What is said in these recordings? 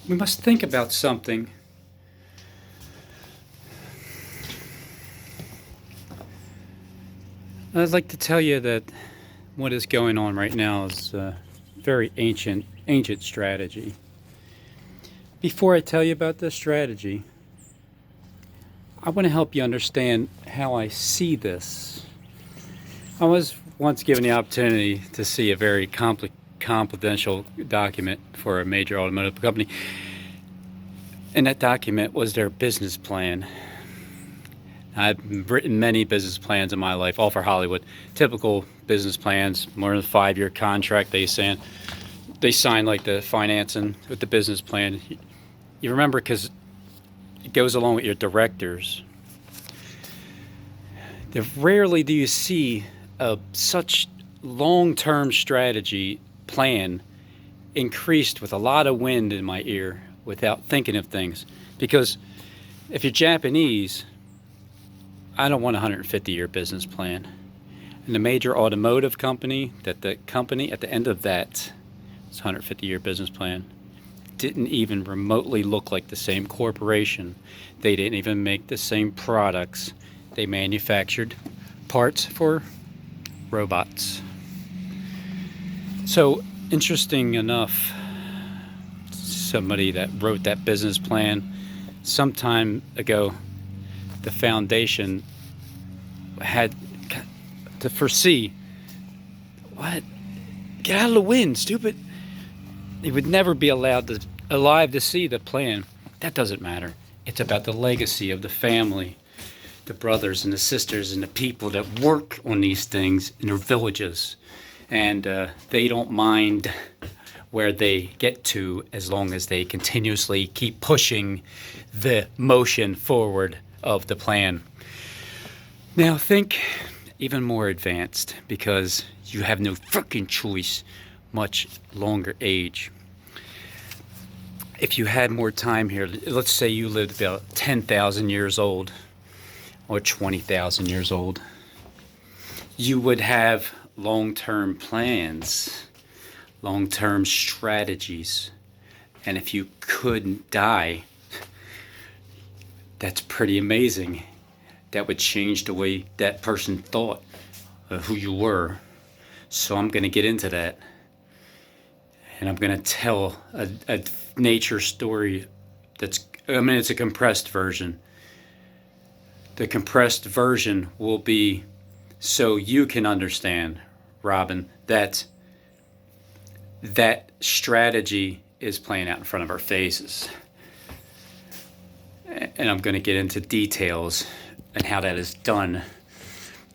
We must think about something. I'd like to tell you that what is going on right now is a very ancient strategy. Before I tell you about this strategy, I want to help you understand how I see this. I was once given the opportunity to see a very confidential document for a major automotive company, and that document was their business plan. I've written many business plans in my life, all for Hollywood. Typical business plans, more than a 5-year contract. They sign like the financing with the business plan. You remember because it goes along with your directors. Rarely do you see such long-term strategy plan increased with a lot of wind in my ear without thinking of things. Because if you're Japanese, I don't want a 150-year business plan. And the major automotive company, that the company at the end of that 150-year business plan didn't even remotely look like the same corporation. They didn't even make the same products. They manufactured parts for robots. So, interesting enough, somebody that wrote that business plan some time ago, the foundation had to foresee, what? Get out of the wind, stupid. He would never be alive to see the plan. That doesn't matter. It's about the legacy of the family, the brothers and the sisters and the people that work on these things in their villages. And they don't mind where they get to as long as they continuously keep pushing the motion forward of the plan. Now think even more advanced, because you have no freaking choice, much longer age. If you had more time here, let's say you lived about 10,000 years old or 20,000 years old, you would have long-term plans, long-term strategies. And if you couldn't die, that's pretty amazing. That would change the way that person thought of who you were. So I'm going to get into that. And I'm going to tell a nature story it's a compressed version. The compressed version will be so you can understand, Robin, that strategy is playing out in front of our faces. And I'm going to get into details and how that is done.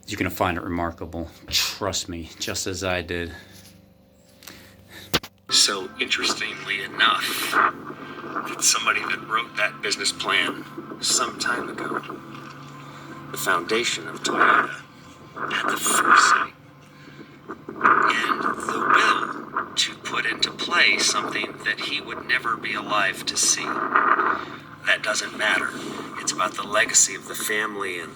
You're going to find it remarkable. Trust me, just as I did. So, interestingly enough, that somebody that wrote that business plan some time ago, the foundation of Toyota, had the foresight and the will to put into play something that he would never be alive to see. That doesn't matter. It's about the legacy of the family and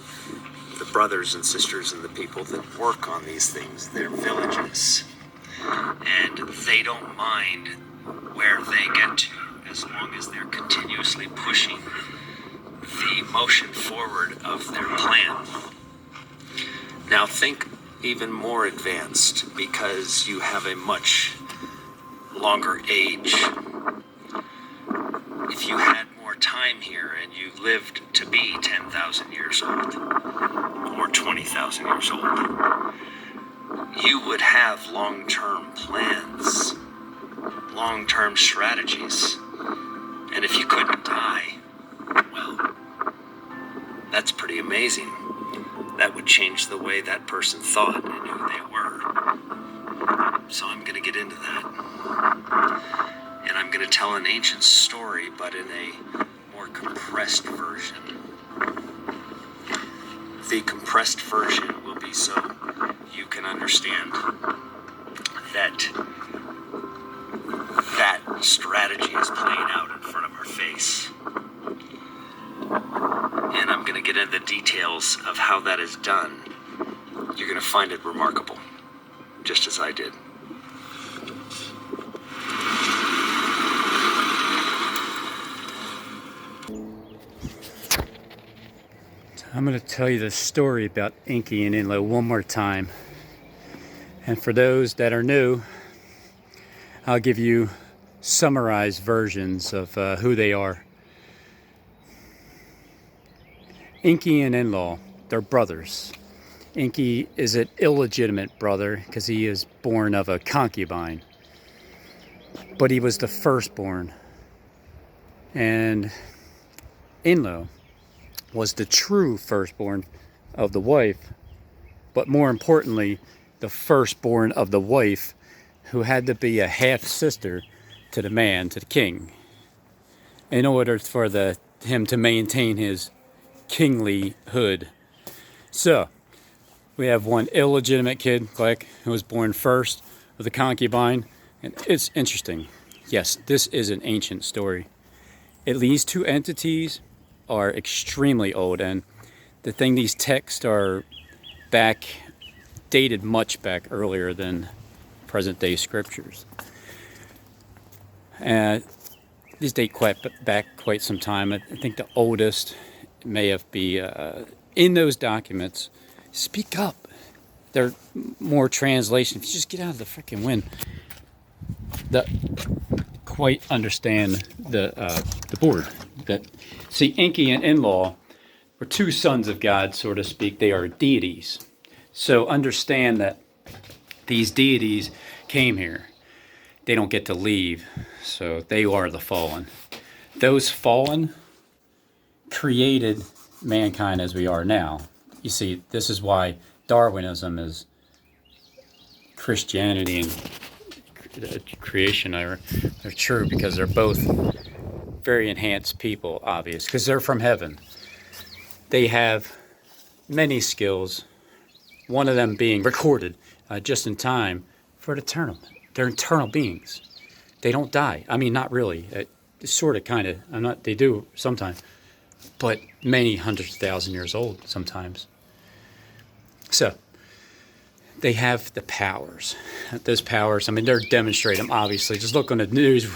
the brothers and sisters and the people that work on these things, their villages. And they don't mind where they get to as long as they're continuously pushing the motion forward of their plan. Now think even more advanced, because you have a much longer age. If you had more time here and you lived to be 10,000 years old or 20,000 years old, you would have long-term plans, long-term strategies. And if you couldn't die, well, that's pretty amazing. That would change the way that person thought and who they were. So I'm going to get into that. And I'm going to tell an ancient story, but in a more compressed version. The compressed version will be so you can understand that strategy is playing out in front of our face. And I'm going to get into the details of how that is done. You're going to find it remarkable, just as I did. I'm going to tell you the story about Enki and Enlil one more time. And for those that are new, I'll give you summarized versions of who they are. Enki and Enlil, they're brothers. Enki is an illegitimate brother because he is born of a concubine. But he was the firstborn. And Enlil was the true firstborn of the wife, but more importantly, the firstborn of the wife who had to be a half sister to the man, to the king, in order for him to maintain his kinglyhood. So we have one illegitimate kid, Click, who was born first with a concubine, and it's interesting. Yes, this is an ancient story. These two entities are extremely old, and the thing, these texts are dated much back earlier than present day scriptures. These date quite some time. I think the oldest may have been in those documents. Speak up. They're more translation. If you just get out of the freaking wind, quite understand the board. See, Enki and Enlil were two sons of God, so to speak. They are deities. So understand that these deities came here. They don't get to leave, so they are the fallen. Those fallen created mankind as we are now. You see, this is why Darwinism is Christianity and creation are true, because they're both very enhanced people, obvious, because they're from heaven. They have many skills, one of them being recorded just in time for the eternal. They're eternal beings. They don't die. I mean, not really. Sort of, kind of. They do sometimes, but many hundreds of thousands of years old sometimes. So they have the powers. Those powers, I mean, they're demonstrating them, obviously. Just look on the news.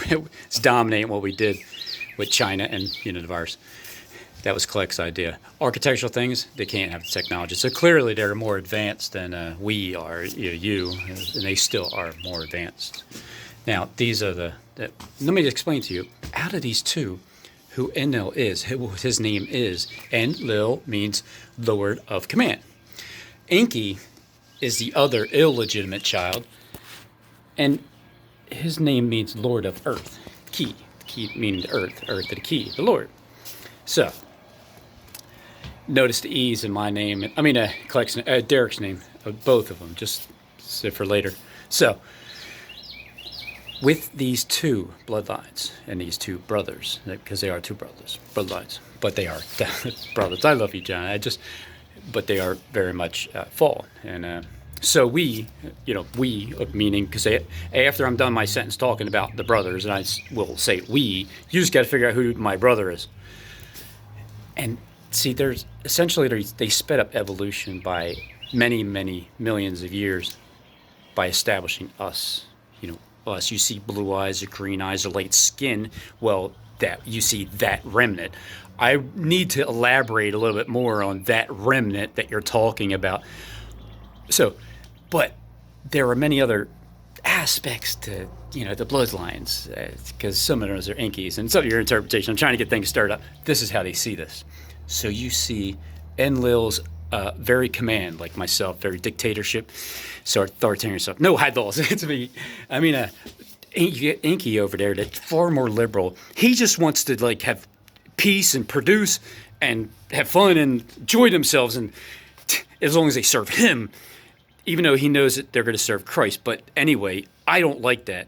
It's dominating what we did with China and, the virus. That was Kleck's idea. Architectural things, they can't have the technology. So clearly they're more advanced than we are, you, and they still are more advanced. Now, these are let me explain to you, out of these two, who Enlil is, what his name is. Enlil means Lord of Command. Enki is the other illegitimate child, and his name means Lord of Earth. Key meaning earth of the key, the Lord. So, notice the E's in my name. I mean, Derek's name, both of them, just for later. So, with these two bloodlines and these two brothers, because they are two bloodlines, but they are brothers. I love you, John. But they are very much fallen. And so we meaning, because after I'm done my sentence talking about the brothers, and I will say we, you just got to figure out who my brother is. And see, there's essentially they sped up evolution by many, many millions of years by establishing us. Us. You see blue eyes or green eyes or light skin. Well, that you see that remnant. I need to elaborate a little bit more on that remnant that you're talking about. So, but there are many other aspects to the bloodlines, because some of those are Enkis, and some of your interpretation. I'm trying to get things stirred up. This is how they see this. So you see Enlil's very command, like myself, very dictatorship, so authoritarian stuff. No high laws. It's me. I mean, you get Enki over there that's far more liberal. He just wants to have peace and produce and have fun and enjoy themselves, and as long as they serve him, even though he knows that they're going to serve Christ. But anyway, I don't like that.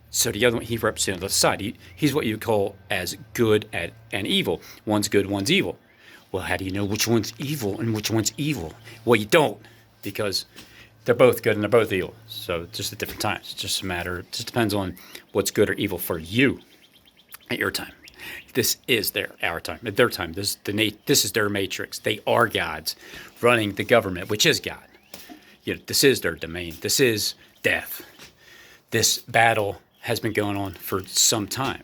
So the other one, he represents the other side. He's what you call as good and evil. One's good, one's evil. Well, how do you know which one's evil and which one's evil? Well, you don't, because they're both good and they're both evil. So just at different times. It's just a matter, it just depends on what's good or evil for you at your time. This is our time. At their time, this is their matrix. They are gods running the government, which is God. This is their domain. This is death. This battle has been going on for some time.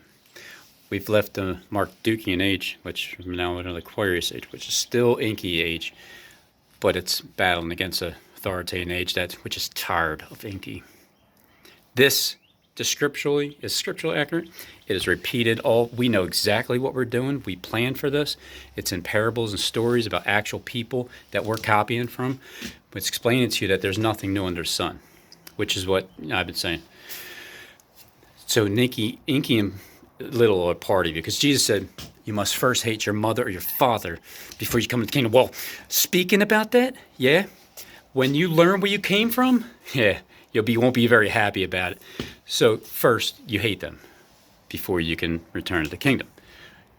We've left the Mardukyan age, which is now another Aquarius age, which is still Inky age, but it's battling against a authoritarian age which is tired of Inky. This descripturally is scripturally accurate. It is repeated. We know exactly what we're doing. We plan for this. It's in parables and stories about actual people that we're copying from. It's explaining to you that there's nothing new under the sun, which is what I've been saying. So Inky and Little are part of you, because Jesus said, you must first hate your mother or your father before you come to the kingdom. Well, speaking about that, yeah, when you learn where you came from, yeah, you won't be very happy about it. So first, you hate them before you can return to the kingdom.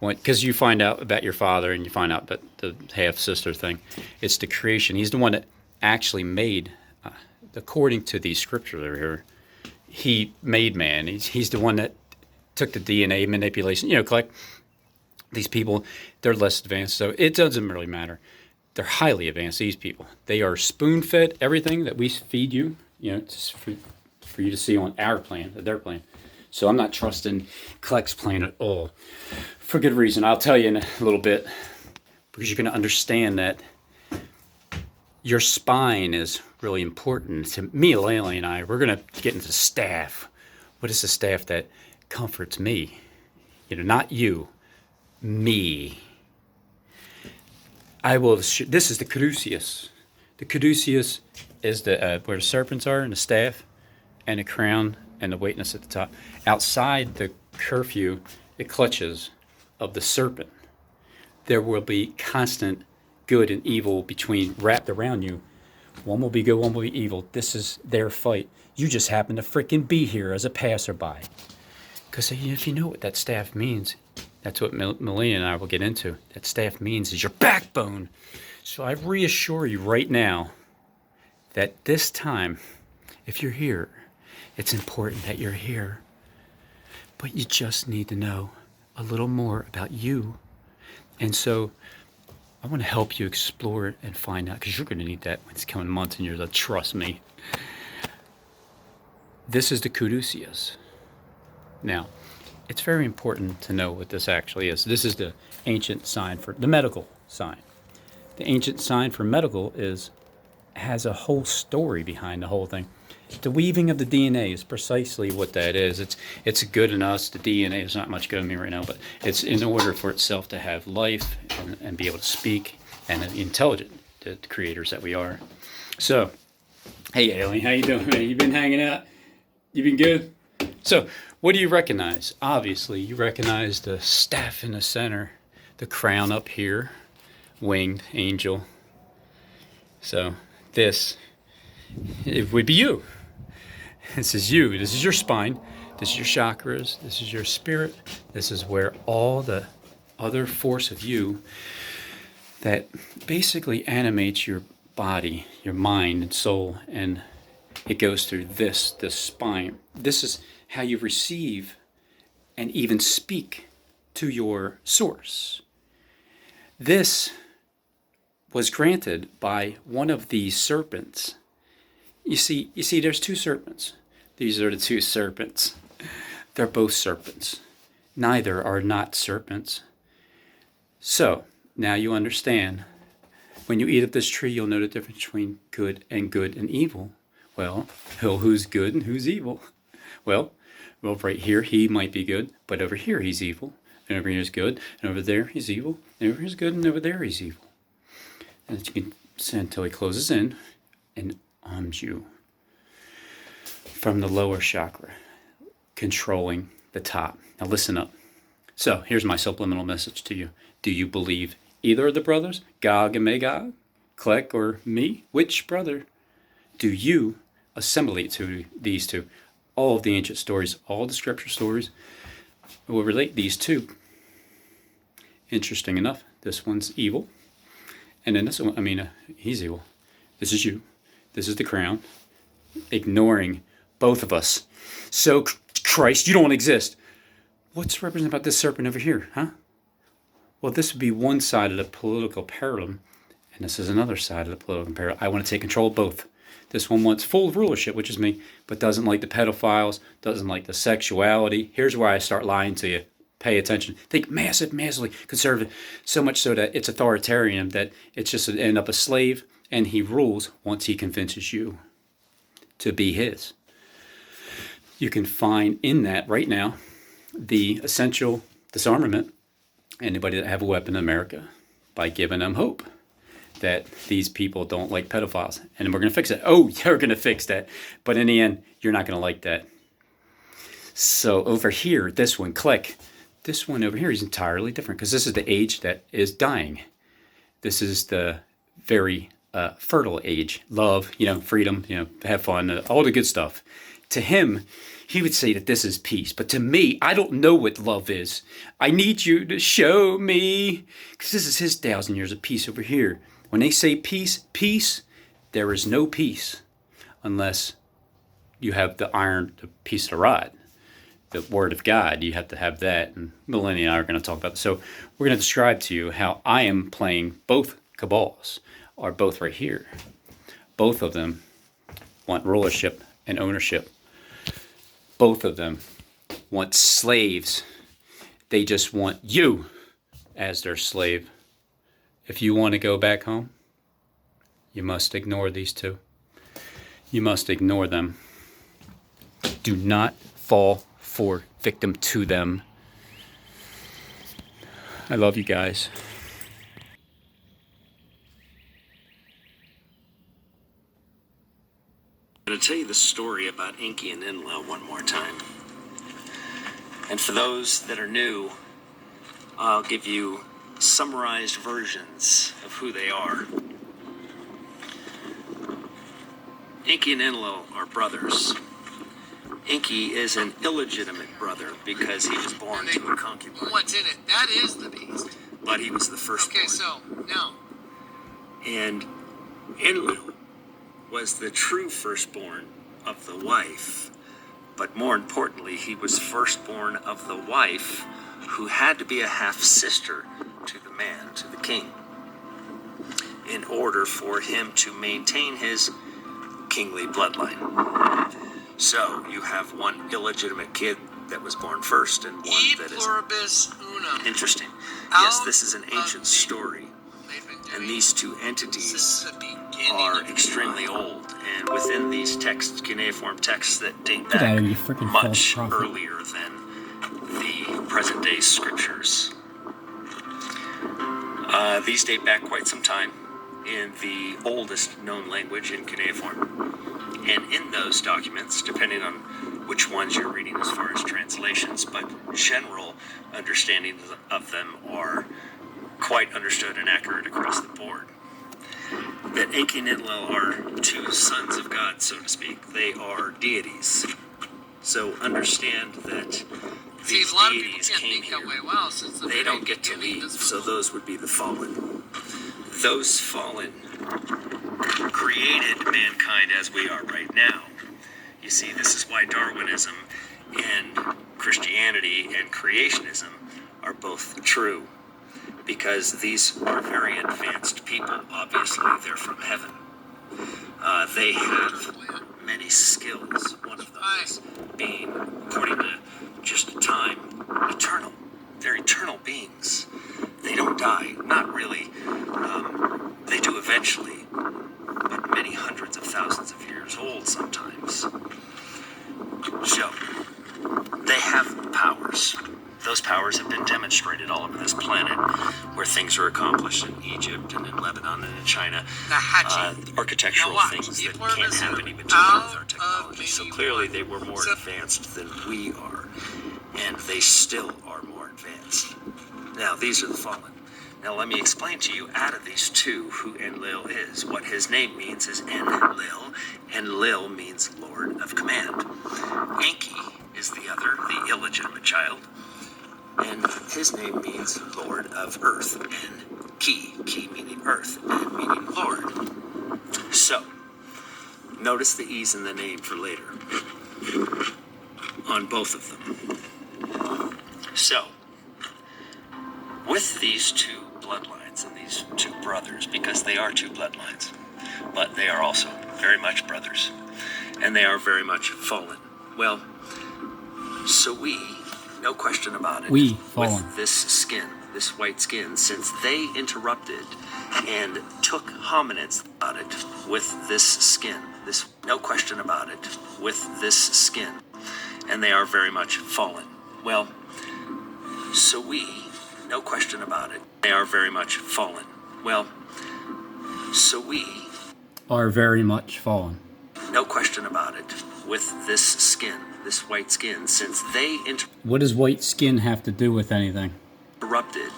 Because you find out about your father and you find out that the half-sister thing, it's the creation. He's the one that actually made, according to these scriptures over here, he made man. He's the one that took the DNA manipulation. Like these people, they're less advanced, so it doesn't really matter. They're highly advanced, these people. They are spoon-fed everything that we feed you, just for you to see on our plan, their plan. So I'm not trusting Kleck's plan at all, for good reason. I'll tell you in a little bit, because you're going to understand that your spine is really important. To me, Layla and I, we're going to get into the staff. What is the staff that comforts me? Not you, me. This is the caduceus. The caduceus is the where the serpents are and the staff and the crown and the weightness at the top. Outside the curfew, the clutches of the serpent. There will be constant good and evil wrapped around you. One will be good, one will be evil. This is their fight. You just happen to frickin' be here as a passerby. Because if you know what that staff means, that's what Malia and I will get into. That staff means is your backbone. So I reassure you right now that this time, if you're here, it's important that you're here. But you just need to know a little more about you. And so I want to help you explore it and find out, because you're going to need that when it's coming months and years. Trust me. This is the caduceus. Now, it's very important to know what this actually is. This is the ancient sign for the medical sign. The ancient sign for medical has a whole story behind the whole thing. The weaving of the DNA is precisely what that is. It's good in us. The DNA is not much good in me right now, but it's in order for itself to have life and be able to speak and intelligent, the creators that we are. So, hey, Alien, how you doing, man? You been hanging out? You been good? So, what do you recognize? Obviously, you recognize the staff in the center, the crown up here, winged angel. So, it would be you. This is you. This is your spine. This is your chakras. This is your spirit. This is where all the other force of you that basically animates your body, your mind and soul, and it goes through this spine. This is how you receive and even speak to your source. This was granted by one of these serpents. You see, there's two serpents. These are the two serpents. They're both serpents. Neither are not serpents. So, now you understand. When you eat of this tree, you'll know the difference between good and evil. Well, who's good and who's evil? Well, right here, he might be good, but over here, he's evil. And over here is good, and over there, he's evil. And over here is good, and over there, he's evil. And you can see until he closes in and arms you from the lower chakra, controlling the top. Now listen up. So here's my subliminal message to you. Do you believe either of the brothers, Gog and Magog, Kleck or me? Which brother do you assimilate to these two? All of the ancient stories, all the scripture stories will relate these two. Interesting enough, this one's evil. And then this one, he's evil. This is you. This is the crown. Ignoring both of us. So, Christ, you don't exist. What's represented about this serpent over here, huh? Well, this would be one side of the political parallel, and this is another side of the political parallel. I want to take control of both. This one wants full rulership, which is me, but doesn't like the pedophiles, doesn't like the sexuality. Here's where I start lying to you. Pay attention. Think massively conservative, so much so that it's authoritarian, that it's just an end up a slave, and he rules once he convinces you to be his. You can find in that right now the essential disarmament anybody that have a weapon in America by giving them hope that these people don't like pedophiles, and we're going to fix it. Oh, you're going to fix that, but in the end, you're not going to like that. So over here, this one, click. This one over here is entirely different because this is the age that is dying. This is the very fertile age. Love, freedom, have fun, all the good stuff. To him, he would say that this is peace. But to me, I don't know what love is. I need you to show me. Because this is his 1,000 years of peace over here. When they say peace, there is no peace unless you have the piece of the rod. The Word of God, you have to have that. And Melanie and I are going to talk about this. So we're going to describe to you how I am playing both cabals, are both right here. Both of them want rulership and ownership. Both of them want slaves. They just want you as their slave. If you want to go back home, you must ignore these two. You must ignore them. Do not fall victim to them. I love you guys. I'm going to tell you the story about Enki and Enlil one more time. And for those that are new, I'll give you summarized versions of who they are. Enki and Enlil are brothers. Enki is an illegitimate brother because he was born to a concubine. What's in it? That is the beast. But he was the first. Okay, so, no. And Enlil was the true firstborn of the wife. But more importantly, he was firstborn of the wife who had to be a half-sister to the man, to the king, in order for him to maintain his kingly bloodline. So you have one illegitimate kid that was born first and one that is pluribus unum. interesting. Yes, this is an ancient story, and these two entities are extremely old, and within these texts, cuneiform texts that date back much earlier than the present-day scriptures. These date back quite some time in the oldest known language in cuneiform. And in those documents, depending on which ones you're reading as far as translations, but general understandings of them are quite understood and accurate across the board. That Enki and Enlil are two sons of God, so to speak. They are deities. So understand that these deities came here. They don't get to leave, so those would be the fallen. Those fallen created mankind as we are right now. You see, this is why Darwinism and Christianity and creationism are both true, because these are very advanced people. Obviously, they're from heaven. They have many skills. One of those being, according to just time, eternal. They're eternal beings. They don't die, not really. They do eventually, but many hundreds of thousands of years old sometimes. So, they have powers. Those powers have been demonstrated all over this planet, where things are accomplished in Egypt and in Lebanon and in China. Architectural things that can't happen even today with our technology. So clearly they were more advanced than we are, and they still are more advanced. Now, these are the fallen. Now, let me explain to you, out of these two, who Enlil is. What his name means is Enlil. Enlil means Lord of Command. Enki is the other, the illegitimate child. And his name means Lord of Earth. And Ki meaning earth, and meaning Lord. So, notice the E's in the name for later. On both of them. So, with these two bloodlines and these two brothers, because they are two bloodlines, but they are also very much brothers, and they are very much fallen. Well, so we no question about it. We, fallen. With this skin, this white skin, since they interrupted and took hominids about it with this skin, this, no question about it, with this skin, and they are very much fallen. Well, so we, no question about it, they are very much fallen. Well, so we Are very much fallen. no question about it, with this skin, this white skin, since they What does white skin have to do with anything? interrupted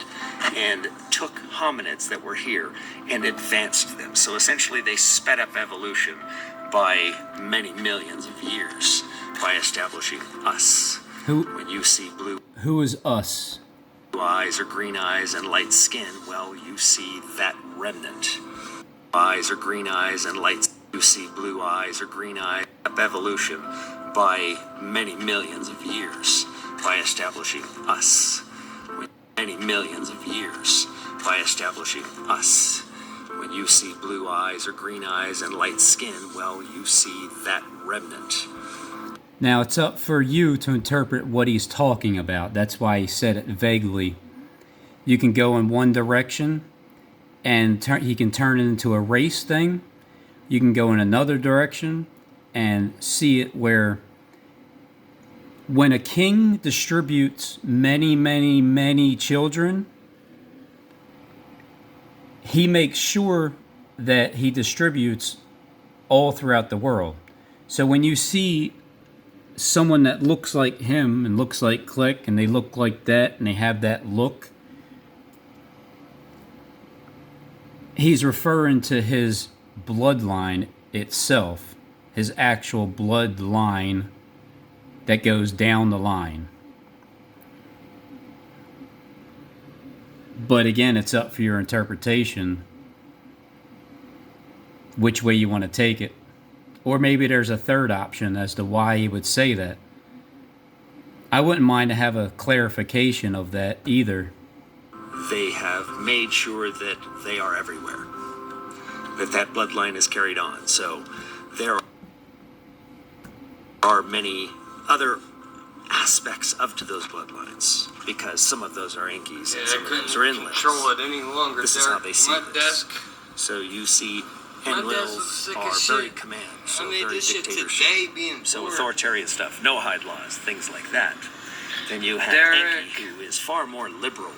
and took hominids that were here and advanced them. So essentially they sped up evolution by many millions of years by establishing us. Who When you see blue who is us? eyes or green eyes and light skin, well, you see that remnant. Eyes or green eyes and light, you see blue eyes or green eyes, up evolution by many millions of years by establishing us. Many millions of years by establishing us. When you see blue eyes or green eyes and light skin, well, you see that remnant. Now it's up for you to interpret what he's talking about. That's why he said it vaguely. You can go in one direction and he can turn it into a race thing. You can go in another direction and see it where when a king distributes many, many, many children, he makes sure that he distributes all throughout the world. So when you see someone that looks like him and looks like Click and they look like that and they have that look, he's referring to his bloodline itself, his actual bloodline that goes down the line. But again, it's up for your interpretation which way you want to take it. Or maybe there's a third option as to why he would say that. I wouldn't mind to have a clarification of that either. They have made sure that they are everywhere, that bloodline is carried on. So there are many other aspects up to those bloodlines, because some of those are Yankees and some of those are inlets. Control it any longer. This is how they see my this. desk. So you see My desk Enlils is sick are as very shit. command, I so made very this shit dictatorship. today being So bored. authoritarian stuff, no hide laws, things like that. Then you have Derek. Enki, who is far more liberal,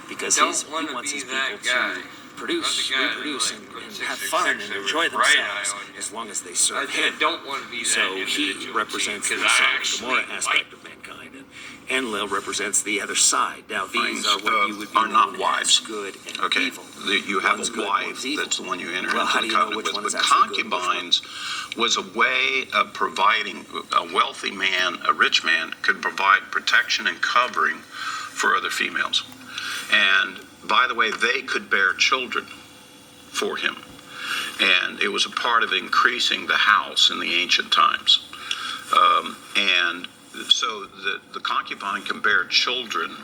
because Don't he wanna wants be his that people guy. to produce, Not the guy that, reproduce, like, and puts have 666 fun and with enjoy a bright eye themselves on you. as long as they I serve him. don't want to be that So he individual, represents Gene, the 'cause I Sodom and actually Gomorrah aspect of mankind, and Enlil represents the other side. Now these Things, are what you would be are not known wives. as good and Okay, evil. you have One's a good, wife, one's evil. that's the one you enter Well, how do into you the know covenant which with. one is But actually good and which one? concubines was a way of providing, a wealthy man, a rich man, could provide protection and covering for other females. And by the way, they could bear children for him. And it was a part of increasing the house in the ancient times. And so the concubine can bear children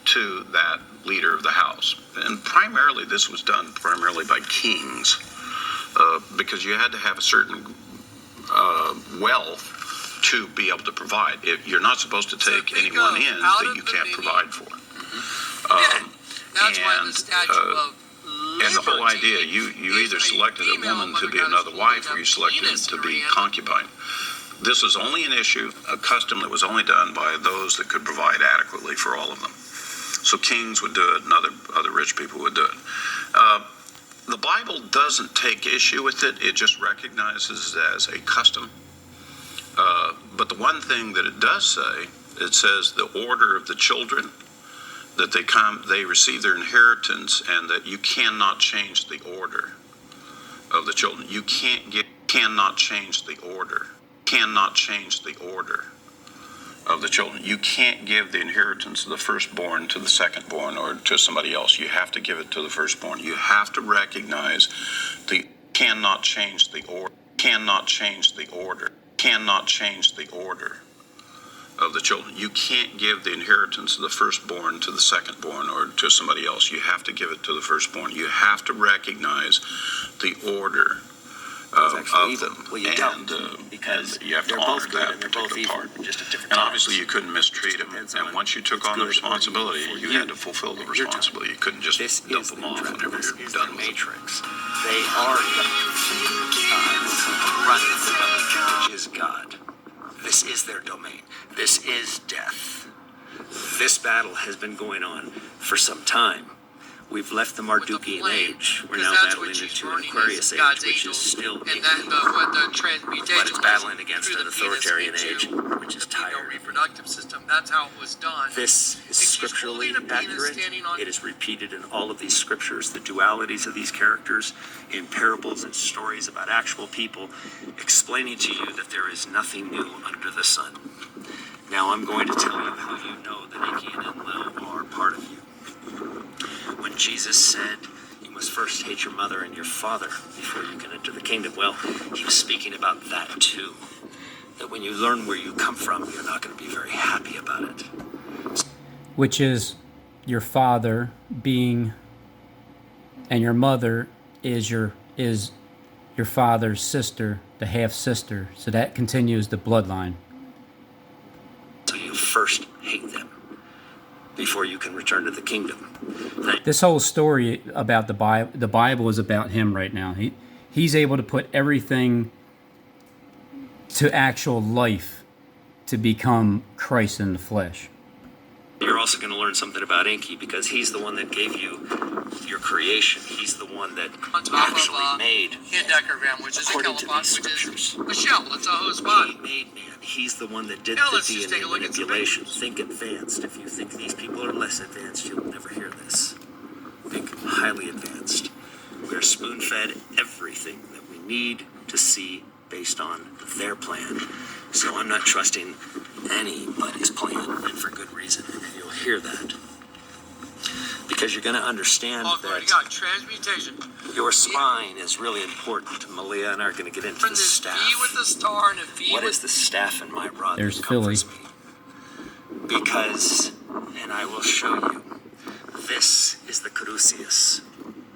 to that leader of the house. And primarily, this was done primarily by kings, because you had to have a certain wealth to be able to provide. You're not supposed to take think anyone of in out that of you the can't many- provide for. Yeah, that's why the and, statue of And the whole liberty idea, you is either a selected a female woman to be mother another goddess wife, or holding you a selected penis to in be her hand. concubine. This was only an issue, a custom that was only done by those that could provide adequately for all of them. So kings would do it, and other rich people would do it. The Bible doesn't take issue with it; it just recognizes it as a custom. But the one thing that it does say, it says the order of the children, that they receive their inheritance, and that you cannot change the order of the children. You cannot change the order. Cannot change the order of the children. You can't give the inheritance of the firstborn to the secondborn or to somebody else. You have to give it to the firstborn. You have to recognize the cannot change the order. Cannot change the order. Cannot change the order of the children. You can't give the inheritance of the firstborn to the secondborn or to somebody else. You have to give it to the firstborn. You have to recognize the order It's actually of evil. them. Well, you and, don't, because and you have to they're honor both good that and they're both particular evil, part. just at different And times. obviously you couldn't mistreat them. Depends And on once you took what's on the good for responsibility, you, you for had to fulfill the your time. responsibility. You couldn't just This dump is them the off trap. whenever This you're is done the with them. matrix. They are God, which is God. This is their domain. This is death. This battle has been going on for some time. We've left the Mardukian age. We're now battling into an Aquarius age, which is still and that the transmutation, but it's battling against through an the penis authoritarian into age, which is the female tired. reproductive system. That's how it was done. This is she's scripturally holding a penis accurate. standing on- It is repeated in all of these scriptures, the dualities of these characters, in parables and stories about actual people, explaining to you that there is nothing new under the sun. Now I'm going to tell you how you know that Enki and Enlil are part of you. When Jesus said, you must first hate your mother and your father before you can enter the kingdom, well, he was speaking about that too. That when you learn where you come from, you're not going to be very happy about it. Which is your father being, and your mother is your father's sister, the half sister. So that continues the bloodline. So you first hate them before you can return to the kingdom. This whole story about the Bible is about him right now. He's able to put everything to actual life to become Christ in the flesh. You're also going to learn something about Enki because he's the one that gave you your creation. He's the one that On top actually of made Hendecagram, which is a according to Kelopot, these which is scriptures. a shell. It's a hose He body. made man. He's the one that did Now the let's just take a DNA look at some manipulation. pictures. Think advanced. If you think these people are less advanced, you'll never hear this. Think highly advanced. We're spoon-fed everything that we need to see based on their plan. So I'm not trusting anybody's plan, and for good reason. And you'll hear that. Because you're going to understand Oh, you that got transmutation. your spine is really important. Malia and I are going to get into From the this staff. V with the star and a V What with is the staff in my rod? There's that comforts Philly. me? Because, and I will show you, this is the caduceus.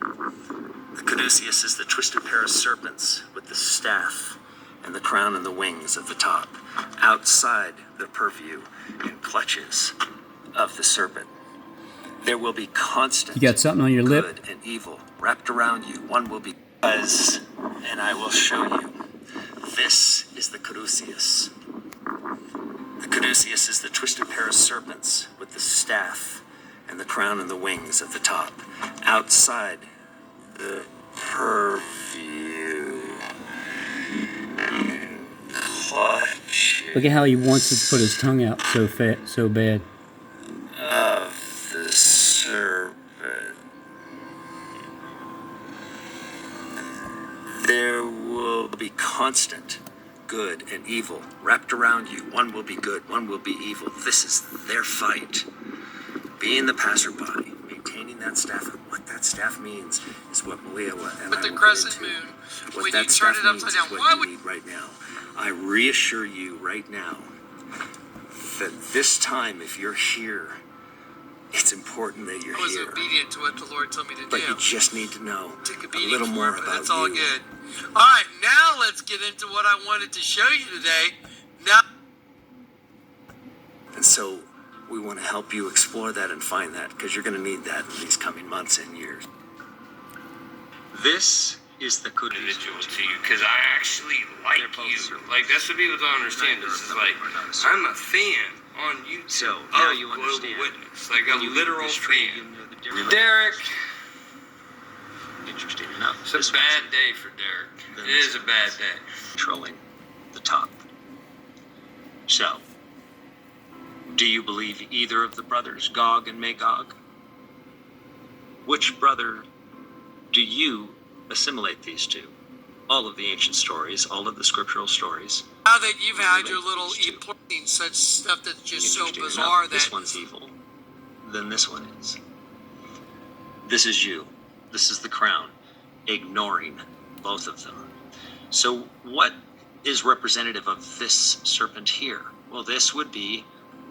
The caduceus is the twisted pair of serpents with the staff and the crown and the wings at the top. Outside the purview and clutches of the serpent, there will be constant You got something on your lip? good and evil wrapped around you. One will be as, and I will show you. This is the caduceus. The caduceus is the twisted pair of serpents with the staff and the crown and the wings at the top. Outside the purview. Clutch Look at how he wants to put his tongue out so bad. of the serpent. There will be constant good and evil wrapped around you. One will be good, one will be evil. This is their fight. Being the passerby, maintaining that staff, and what that staff means is what Malia and I with the will crescent get into. moon. What When that you turn staff it means upside is down, what why you would need right now. I reassure you right now that this time, if you're here, it's important that you're I was here. obedient to what the Lord told me to But do? you just need to know Take a a beating little for more it, but about it's all you. good. All right, now let's get into what I wanted to show you today. Now, And so we want to help you explore that and find that because you're going to need that in these coming months and years. This is the good individual to you because I actually like you. Like that's what people don't understand. This is like I'm a fan on YouTube So, now of you Global understand. Witness, like a When you literal read this tree, you fan. know the difference. Derek, Interesting enough. it's a bad day for Derek. It is a bad day. Controlling the top. So, do you believe either of the brothers, Gog and Magog? Which brother do you assimilate these to? All of the ancient stories, all of the scriptural stories. now that you've had your Relate little these two. e-porting, such stuff that's just so Interesting bizarre enough, this that one's evil, then this one is. This is you. This is the crown, ignoring both of them. So what is representative of this serpent here? Well, this would be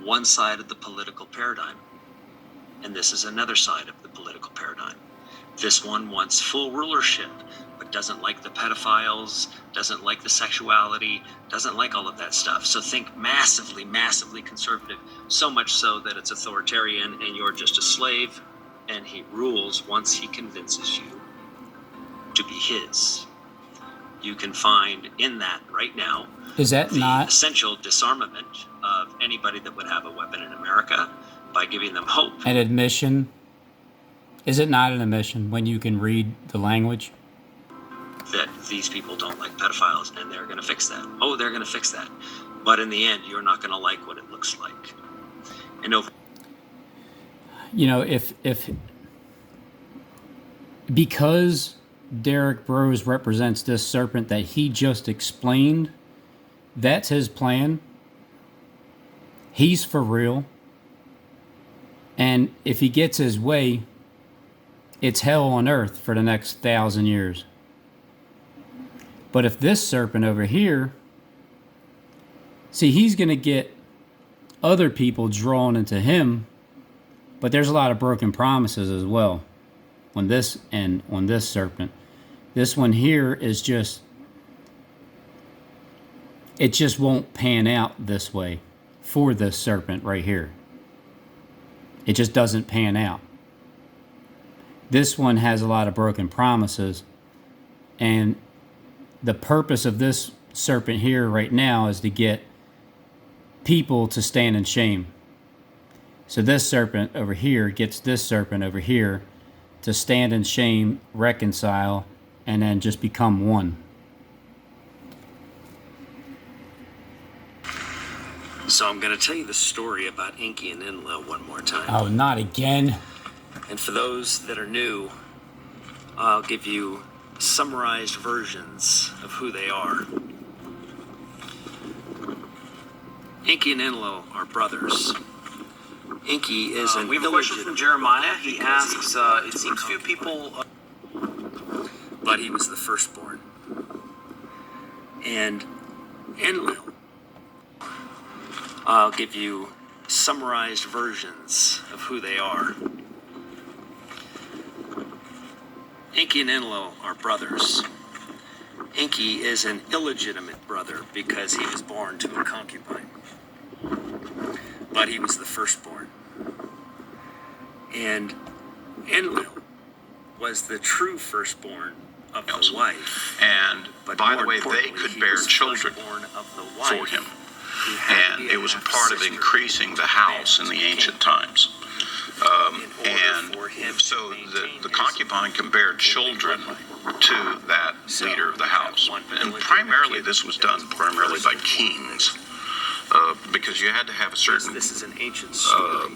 one side of the political paradigm, and this is another side of the political paradigm. This one wants full rulership, but doesn't like the pedophiles, doesn't like the sexuality, doesn't like all of that stuff. So think massively, massively conservative, so much so that it's authoritarian and you're just a slave, and he rules once he convinces you to be his. You can find in that right now Is that the not? essential disarmament of anybody that would have a weapon in America by giving them hope. An admission? Is it not an admission when you can read the language? That these people don't like pedophiles and they're going to fix that. Oh, they're going to fix that. But in the end, you're not going to like what it looks like. And over. You know, if because Derek Broze represents this serpent that he just explained, that's his plan. He's for real. And if he gets his way, it's hell on earth for the next 1,000 years. But if this serpent over here, see, he's going to get other people drawn into him, but there's a lot of broken promises as well on this and on this serpent. This one here is just, it just won't pan out this way for this serpent right here. It just doesn't pan out. This one has a lot of broken promises, and the purpose of this serpent here right now is to get people to stand in shame. So this serpent over here gets this serpent over here to stand in shame, reconcile, and then just become one. So I'm going to tell you the story about Enki and Enlil one more time. Oh, not again. And for those that are new, I'll give you summarized versions of who they are. Enki and Enlil are brothers. Enki is an We have a question from Jeremiah. He asks, it to seems become few people... but he was the firstborn. And Enlil, I'll give you summarized versions of who they are. Enki and Enlil are brothers. Enki is an illegitimate brother because he was born to a concubine. But he was the firstborn. And Enlil was the true firstborn of the wife. And But by the more way, they importantly, could he bear was children firstborn of the for wife him. who had to And be it was a half part of sister increasing the house in the ancient times. in order And for him so to maintain the his concubine can bear children bloodline. to that So, leader of the you have house. one And illegitimate primarily kid this was that done was primarily by first. kings, because you had to have a certain This is an ancient story.